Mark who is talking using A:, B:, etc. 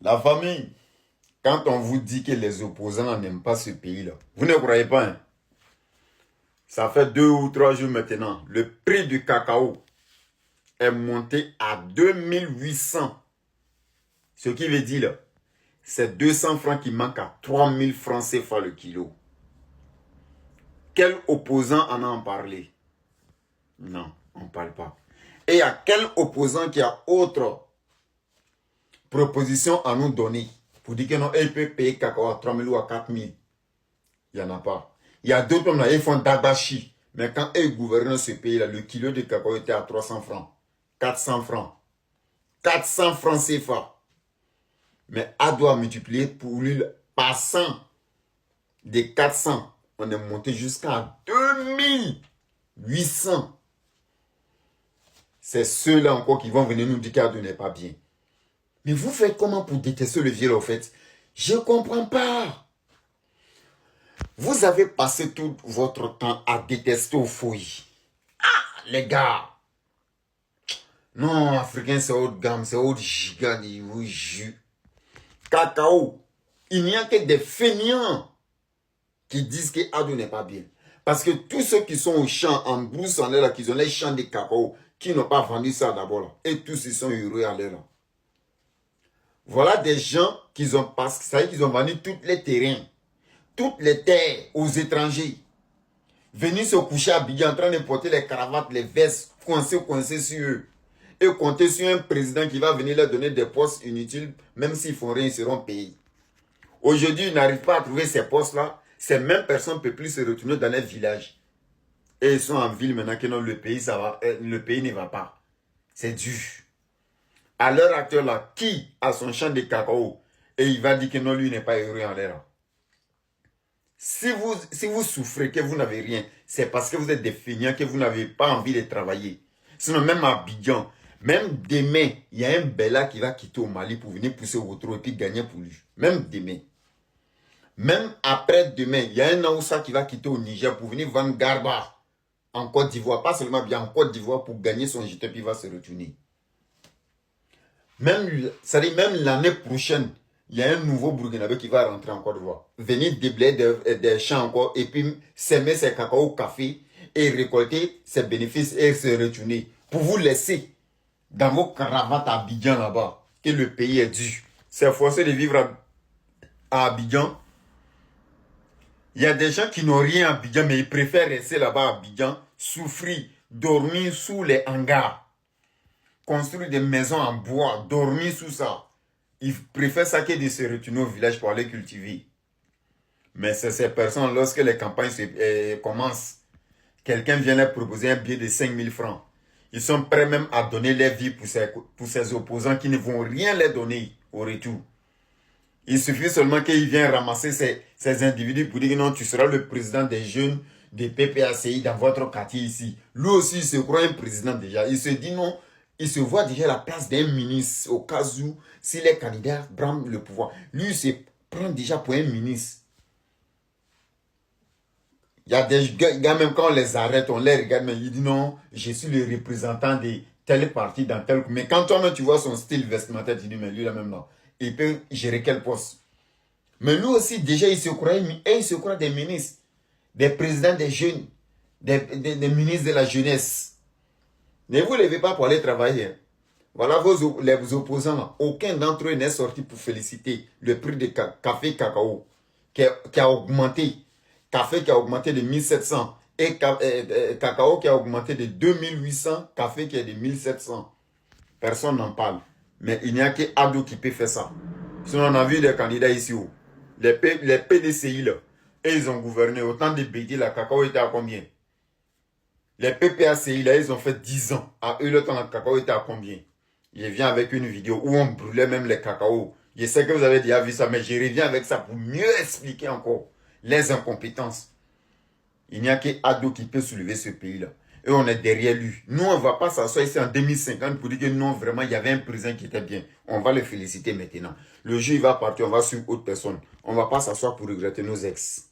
A: La famille, quand on vous dit que les opposants n'aiment pas ce pays-là, vous ne croyez pas, hein? Ça fait 2 ou 3 jours maintenant. Le prix du cacao est monté à 2800. Ce qui veut dire, là, c'est 200 francs qui manquent à 3000 francs CFA le kilo. Quel opposant en a parlé? Non, on ne parle pas. Et à quel opposant qui a autre proposition à nous donner pour dire que non, il peut payer cacao à 3000 ou à 4000? Il n'y en a pas. Il y a d'autres hommes là, ils font d'agachi. Mais quand ils gouvernent ce pays-là, le kilo de cacao était à 300 francs, 400 francs. 400 francs CFA. Mais A doit multiplier pour lui par 100. Des 400, on est monté jusqu'à 2800. C'est ceux-là encore qui vont venir nous dire qu'Ado n'est pas bien. Mais vous faites comment pour détester le viol, au fait? Je ne comprends pas. Vous avez passé tout votre temps à détester au fouillis. Ah, les gars. Non, Africain, c'est haut de gamme, c'est haut de gigant, vous jus. Cacao. Il n'y a que des fainéants qui disent que Ado n'est pas bien. Parce que tous ceux qui sont au champ, en brousse, en l'air, qui ont les champs de cacao, qui n'ont pas vendu ça d'abord, là, et tous ils sont heureux à l'air. Là. Voilà des gens qui ont, parce que ça y est, qu'ils ont vendu tous les terrains, toutes les terres aux étrangers. Venus se coucher à Abidjan en train de porter les cravates, les vestes, coincés sur eux. Et compter sur un président qui va venir leur donner des postes inutiles, même s'ils font rien, ils seront payés. Aujourd'hui, ils n'arrivent pas à trouver ces postes-là. Ces mêmes personnes ne peuvent plus se retourner dans les villages. Et ils sont en ville maintenant que non, le pays, ça va, le pays ne va pas. C'est dur. À l'heure actuelle, là, qui a son champ de cacao et il va dire que non, lui n'est pas heureux en l'air. Si vous souffrez, que vous n'avez rien, c'est parce que vous êtes des feignants, que vous n'avez pas envie de travailler. Sinon, même à Abidjan, même demain, il y a un Bella qui va quitter au Mali pour venir pousser au trou et puis gagner pour lui. Même demain. Même après-demain, il y a un Aoussa qui va quitter au Niger pour venir vendre Garba en Côte d'Ivoire. Pas seulement bien en Côte d'Ivoire pour gagner son JT puis il va se retourner. Même, ça dit, même l'année prochaine, il y a un nouveau Burkinabé qui va rentrer en Côte d'Ivoire. Venir déblayer des champs encore et puis s'aimer ses cacao au café et récolter ses bénéfices et se retourner. Pour vous laisser dans vos cravates à Abidjan là-bas, que le pays est dû. C'est forcé de vivre à Abidjan. Il y a des gens qui n'ont rien à Abidjan, mais ils préfèrent rester là-bas à Abidjan, souffrir, dormir sous les hangars, construire des maisons en bois, dormir sous ça. Ils préfèrent ça que de se retourner au village pour aller cultiver. Mais c'est ces personnes, lorsque les campagnes commencent, quelqu'un vient leur proposer un billet de 5000 francs. Ils sont prêts même à donner leur vie pour ces opposants qui ne vont rien leur donner au retour. Il suffit seulement qu'il vienne ramasser ces individus pour dire que non, tu seras le président des jeunes des PPACI dans votre quartier ici. Lui aussi, il se croit un président déjà. Il se dit non, il se voit déjà à la place d'un ministre au cas où, si les candidats prennent le pouvoir. Lui, il se prend déjà pour un ministre. Il y a des gars, même quand on les arrête, on les regarde, mais il dit non, je suis le représentant de tel parti dans tel... Mais quand toi-même, tu vois son style vestimentaire, tu dis, mais lui, là même, là, il peut gérer quel poste? Mais lui aussi, déjà, il se croit des ministres, des présidents des jeunes, des ministres de la jeunesse. Ne vous levez pas pour aller travailler. Voilà les opposants là. Aucun d'entre eux n'est sorti pour féliciter le prix de café cacao qui a augmenté. Café qui a augmenté de 1700 et cacao qui a augmenté de 2800, café qui est de 1700. Personne n'en parle. Mais il n'y a que Ado qui peut faire ça. Sinon, on a vu les candidats ici où les PDCI là, et ils ont gouverné. Autant de bêtises, la cacao était à combien? Les PPACI là, ils ont fait 10 ans. À eux, le temps, le cacao était à combien? Je viens avec une vidéo où on brûlait même les cacao. Je sais que vous avez déjà vu ça, mais je reviens avec ça pour mieux expliquer encore les incompétences. Il n'y a que Ado qui peut soulever ce pays-là. Et on est derrière lui. Nous, on ne va pas s'asseoir ici en 2050 pour dire que non, vraiment, il y avait un président qui était bien. On va le féliciter maintenant. Le jour, il va partir, on va suivre autre personne. On ne va pas s'asseoir pour regretter nos ex.